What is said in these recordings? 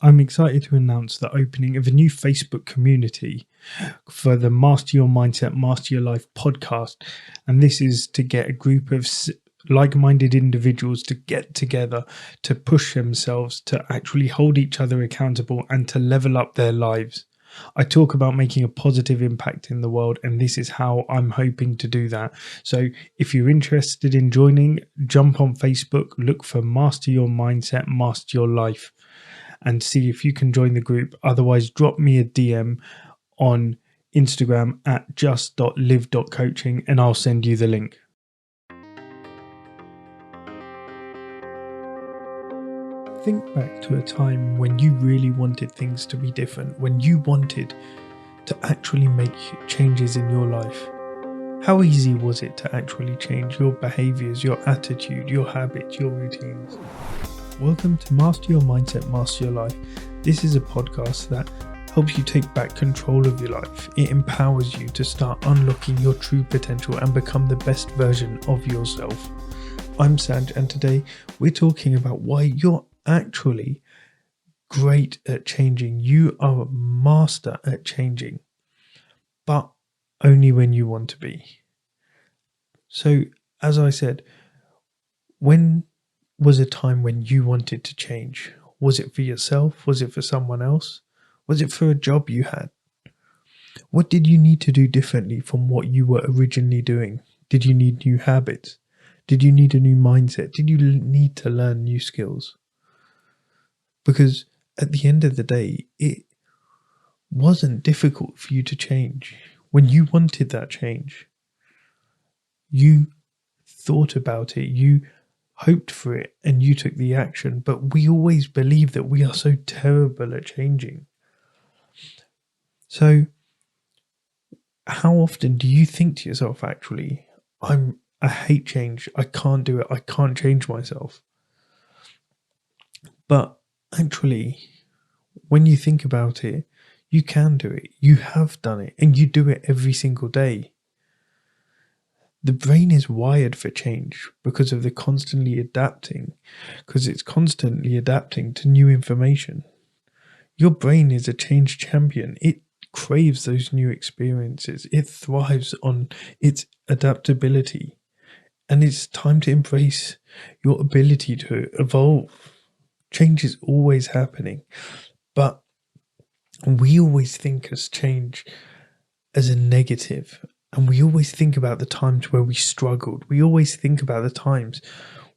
I'm excited to announce the opening of a new Facebook community for the Master Your Mindset, Master Your Life podcast. And this is to get a group of like minded individuals to get together, to push themselves, to actually hold each other accountable, and to level up their lives. I talk about making a positive impact in the world, and this is how I'm hoping to do that. So if you're interested in joining, jump on Facebook, look for Master Your Mindset, Master Your Life, and see if you can join the group. Otherwise, drop me a DM on Instagram at just.live.coaching and I'll send you the link. Think back to a time when you really wanted things to be different, when you wanted to actually make changes in your life. How easy was it to actually change your behaviors, your attitude, your habits, your routines? Welcome to Master Your Mindset, Master Your Life. This is a podcast that helps you take back control of your life. It empowers you to start unlocking your true potential and become the best version of yourself. I'm Sanj, and today we're talking about why you're actually great at changing. You are a master at changing, but only when you want to be. So, as I said, when was a time when you wanted to change? Was it for yourself? Was it for someone else? Was it for a job you had? What did you need to do differently from what you were originally doing? Did you need new habits? Did you need a new mindset? Did you need to learn new skills? Because at the end of the day, it wasn't difficult for you to change. When you wanted that change, you thought about it, you hoped for it, and you took the action. But we always believe that we are so terrible at changing. So how often do you think to yourself, actually, I hate change, I can't do it, I can't change myself? But actually, when you think about it, you can do it, you have done it, and you do it every single day. The brain is wired for change because of the constantly adapting, because it's constantly adapting to new information. Your brain is a change champion. It craves those new experiences. It thrives on its adaptability. And it's time to embrace your ability to evolve. Change is always happening. But we always think as change as a negative. And we always think about the times where we struggled. We always think about the times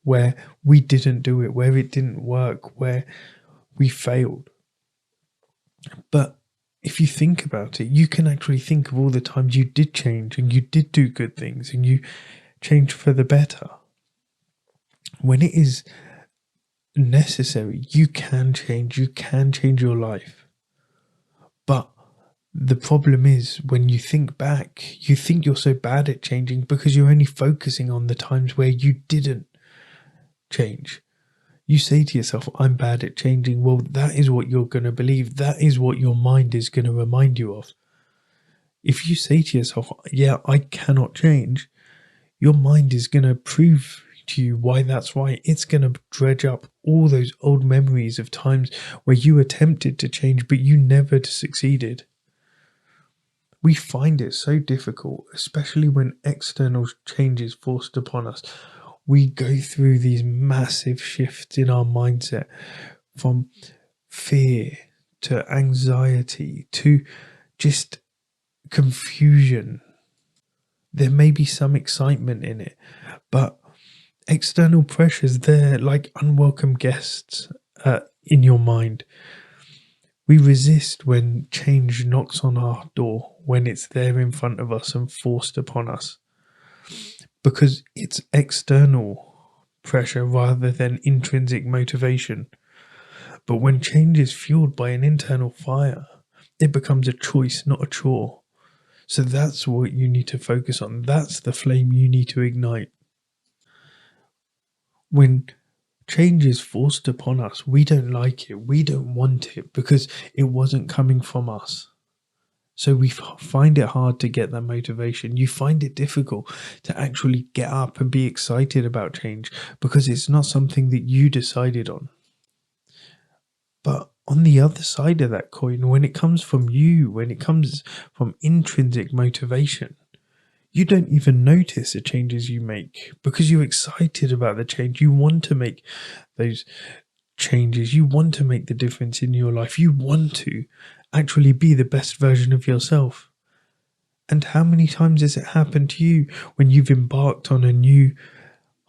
where we didn't do it, where it didn't work, where we failed. But if you think about it, you can actually think of all the times you did change and you did do good things and you changed for the better. When it is necessary, you can change your life. But the problem is, when you think back, you think you're so bad at changing because you're only focusing on the times where you didn't change. You say to yourself, I'm bad at changing. Well, that is what you're going to believe. That is what your mind is going to remind you of. If you say to yourself, yeah, I cannot change, your mind is going to prove to you why that's right. It's going to dredge up all those old memories of times where you attempted to change, but you never succeeded. We find it so difficult, especially when external change is forced upon us. We go through these massive shifts in our mindset, from fear to anxiety to just confusion. There may be some excitement in it, but external pressures, they're like unwelcome guests in your mind. We resist when change knocks on our door, when it's there in front of us and forced upon us, because it's external pressure rather than intrinsic motivation. But when change is fueled by an internal fire, it becomes a choice, not a chore. So that's what you need to focus on. That's the flame you need to ignite. When change is forced upon us, we don't like it, we don't want it because it wasn't coming from us. So we find it hard to get that motivation. You find it difficult to actually get up and be excited about change because it's not something that you decided on. But on the other side of that coin, when it comes from you, when it comes from intrinsic motivation, you don't even notice the changes you make because you're excited about the change. You want to make those changes. You want to make the difference in your life. You want to actually be the best version of yourself. And how many times has it happened to you when you've embarked on a new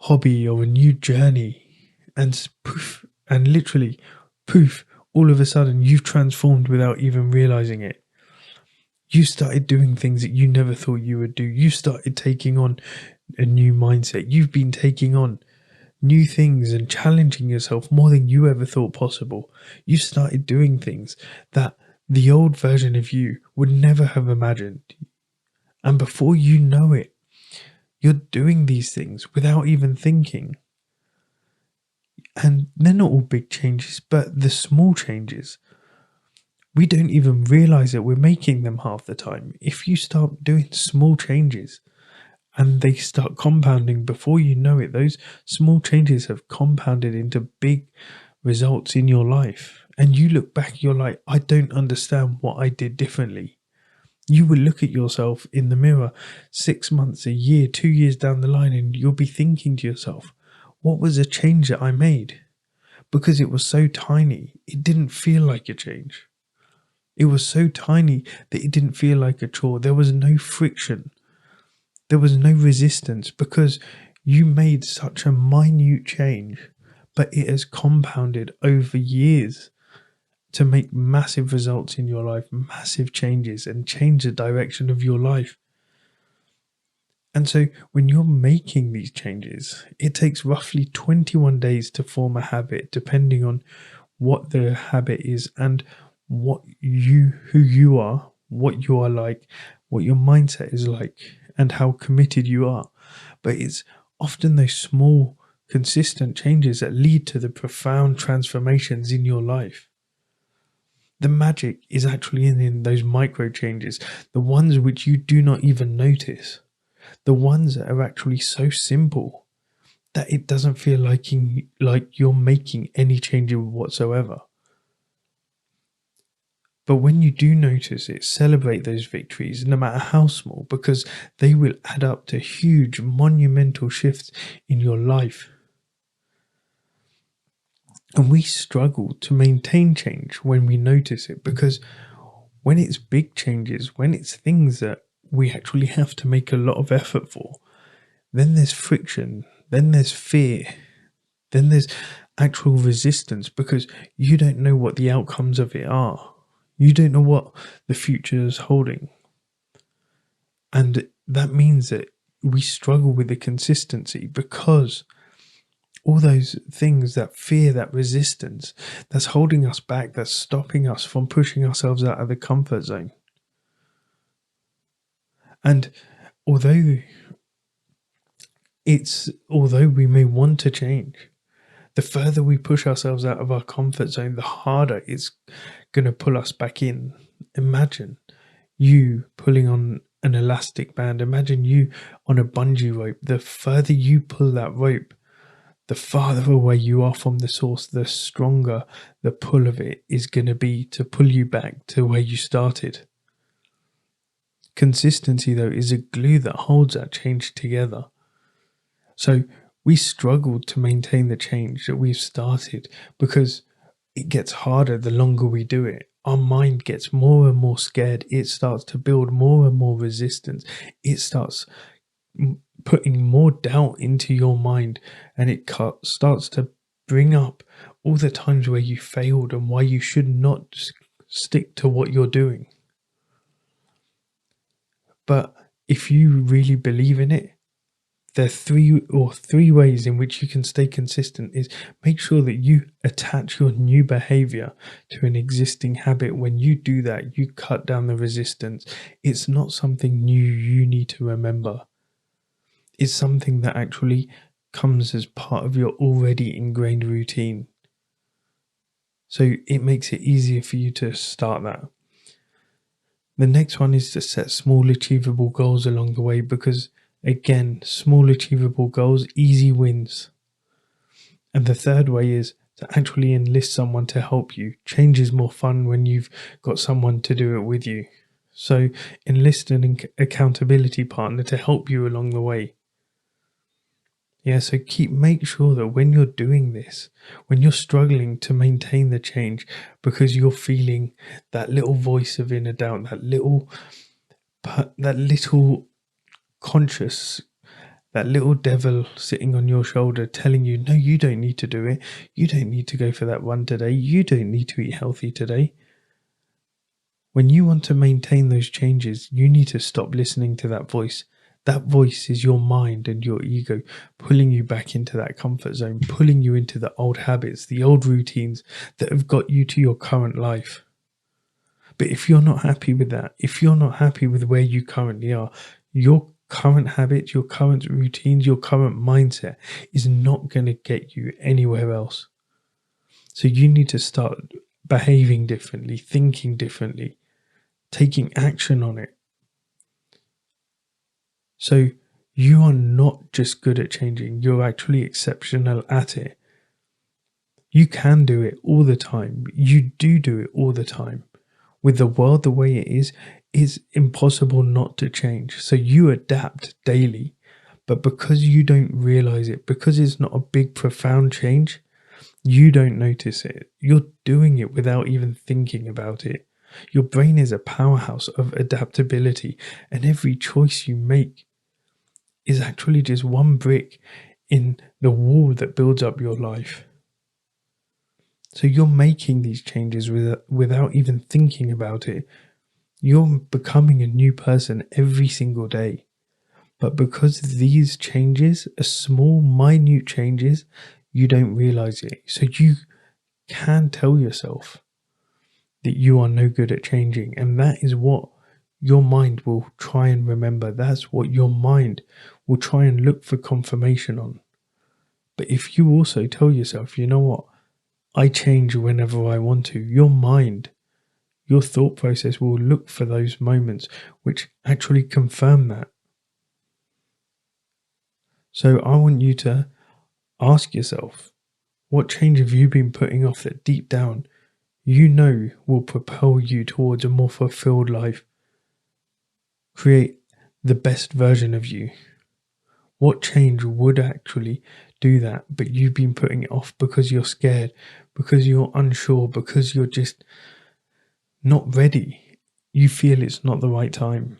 hobby or a new journey and poof, and literally poof, all of a sudden you've transformed without even realizing it. You started doing things that you never thought you would do. You started taking on a new mindset. You've been taking on new things and challenging yourself more than you ever thought possible. You started doing things that the old version of you would never have imagined. And before you know it, you're doing these things without even thinking. And they're not all big changes, but the small changes, we don't even realize that we're making them half the time. If you start doing small changes and they start compounding before you know it, those small changes have compounded into big results in your life. And you look back, you're like, I don't understand what I did differently. You will look at yourself in the mirror 6 months, a year, 2 years down the line, and you'll be thinking to yourself, what was a change that I made? Because it was so tiny, it didn't feel like a change. It was so tiny that it didn't feel like a chore. There was no friction. There was no resistance because you made such a minute change, but it has compounded over years to make massive results in your life, massive changes, and change the direction of your life. And so when you're making these changes, it takes roughly 21 days to form a habit, depending on what the habit is and who you are, what you are like, what your mindset is like, and how committed you are. But it's often those small, consistent changes that lead to the profound transformations in your life. The magic is actually in those micro changes, the ones which you do not even notice, the ones that are actually so simple that it doesn't feel like you're making any change whatsoever. But when you do notice it, celebrate those victories, no matter how small, because they will add up to huge, monumental shifts in your life. And we struggle to maintain change when we notice it, because when it's big changes, when it's things that we actually have to make a lot of effort for, then there's friction, then there's fear, then there's actual resistance because you don't know what the outcomes of it are. You don't know what the future is holding. And that means that we struggle with the consistency because all those things, that fear, that resistance, that's holding us back, that's stopping us from pushing ourselves out of the comfort zone. And although we may want to change, the further we push ourselves out of our comfort zone, the harder it's going to pull us back in. Imagine you pulling on an elastic band. Imagine you on a bungee rope. The further you pull that rope, the farther away you are from the source, the stronger the pull of it is going to be to pull you back to where you started. Consistency, though, is a glue that holds that change together. So we struggle to maintain the change that we've started because it gets harder the longer we do it. Our mind gets more and more scared. It starts to build more and more resistance. It starts putting more doubt into your mind, and it starts to bring up all the times where you failed and why you should not stick to what you're doing. But if you really believe in it, there are three ways in which you can stay consistent. Is make sure that you attach your new behavior to an existing habit. When you do that, you cut down the resistance. It's not something new you need to remember. It's something that actually comes as part of your already ingrained routine. So it makes it easier for you to start that. The next one is to set small achievable goals along the way, because again, small achievable goals, easy wins. And the third way is to actually enlist someone to help you. Change is more fun when you've got someone to do it with you. So enlist an accountability partner to help you along the way. Yeah, so make sure that when you're doing this, when you're struggling to maintain the change because you're feeling that little voice of inner doubt, that little conscious, that little devil sitting on your shoulder telling you, no, you don't need to do it. You don't need to go for that run today. You don't need to eat healthy today. When you want to maintain those changes, you need to stop listening to that voice. That voice is your mind and your ego pulling you back into that comfort zone, pulling you into the old habits, the old routines that have got you to your current life. But if you're not happy with that, if you're not happy with where you currently are, your current habits, your current routines, your current mindset is not going to get you anywhere else. So you need to start behaving differently, thinking differently, taking action on it. So you are not just good at changing, you're actually exceptional at it. You can do it all the time. You do it all the time. With the world the way it is, it's impossible not to change. So you adapt daily. But because you don't realize it, because it's not a big, profound change, you don't notice it. You're doing it without even thinking about it. Your brain is a powerhouse of adaptability, and every choice you make is actually just one brick in the wall that builds up your life. So you're making these changes without even thinking about it. You're becoming a new person every single day. But because these changes are small, minute changes, you don't realize it. So you can tell yourself that you are no good at changing. And that is what your mind will try and remember. That's what your mind will try and look for confirmation on. But if you also tell yourself, you know what, I change whenever I want to, your mind, your thought process will look for those moments which actually confirm that. So I want you to ask yourself, what change have you been putting off that deep down you know will propel you towards a more fulfilled life? Create the best version of you. What change would actually do that, but you've been putting it off because you're scared, because you're unsure, because you're just not ready. You feel it's not the right time.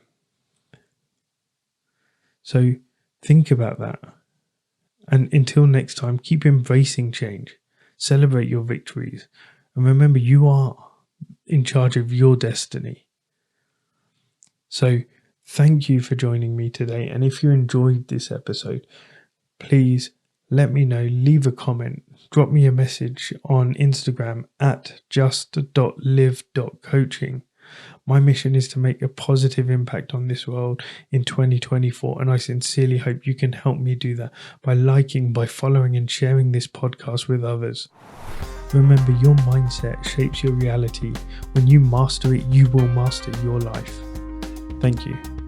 So think about that. And until next time, keep embracing change. Celebrate your victories. And remember, you are in charge of your destiny. So thank you for joining me today. And if you enjoyed this episode, please let me know, leave a comment, drop me a message on Instagram at just.live.coaching. My mission is to make a positive impact on this world in 2024, and I sincerely hope you can help me do that by liking, by following and sharing this podcast with others. Remember, your mindset shapes your reality. When you master it, you will master your life. Thank you.